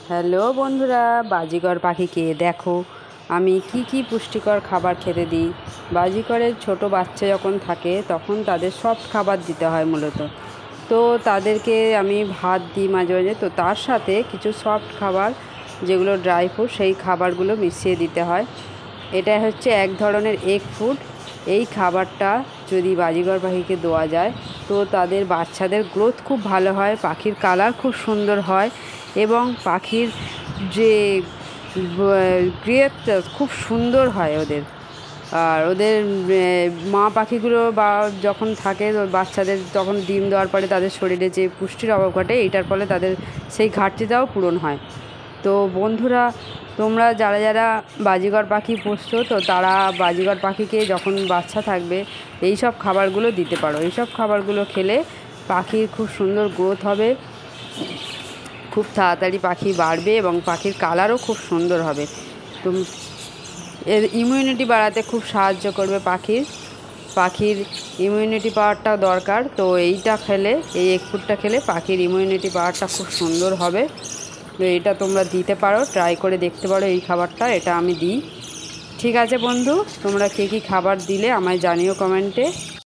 Hello বন্ধুরা, বাজিকর পাখিকে দেখো আমি কি পুষ্টিকর খাবার খেতে দিই। বাজিকরের ছোট বাচ্চা যখন থাকে তখন তাদের সফট খাবার দিতে হয় মূলত। তো তাদেরকে আমি ভাত দিই মাঝে মাঝে, তো তার সাথে কিছু সফট খাবার যেগুলো ড্রাই ফ্রুট সেই খাবারগুলো মিশিয়ে দিতে হয়। এটা হচ্ছে এক ধরনের এগ ফুড। এই খাবারটা যদি বাজিকর পাখিকে দেওয়া যায় তো তাদের বাচ্চাদের গ্রোথ খুব ভালো হয়, পাখির কালার খুব সুন্দর হয় এবং পাখির যে গ্রেথটা খুব সুন্দর হয় ওদের। আর ওদের মা পাখিগুলো বা যখন থাকে বাচ্চাদের তখন ডিম দেওয়ার পরে তাদের শরীরে যে পুষ্টির অভাব ঘটে, এইটার ফলে তাদের সেই ঘাটতিটাও পূরণ হয়। তো বন্ধুরা, তোমরা যারা যারা বাজিকর পাখি পুষছো তো তারা বাজিকর পাখিকে যখন বাচ্চা থাকবে এই সব খাবারগুলো দিতে পারো। এইসব খাবারগুলো খেলে পাখির খুব সুন্দর গ্রোথ হবে, খুব তাড়াতাড়ি পাখি বাড়বে এবং পাখির কালারও খুব সুন্দর হবে। তো এর ইমিউনিটি বাড়াতে খুব সাহায্য করবে পাখির ইমিউনিটি পাওয়ারটা দরকার। তো এইটা খেলে, এই এগ ফুডটা খেলে পাখির ইমিউনিটি পাওয়ারটা খুব সুন্দর হবে। তো এটা তোমরা দিতে পারো, ট্রাই করে দেখতে পারো এই খাবারটা, এটা আমি দিই। ঠিক আছে বন্ধু, তোমরা কে কী খাবার দিলে আমায় জানিও কমেন্টে।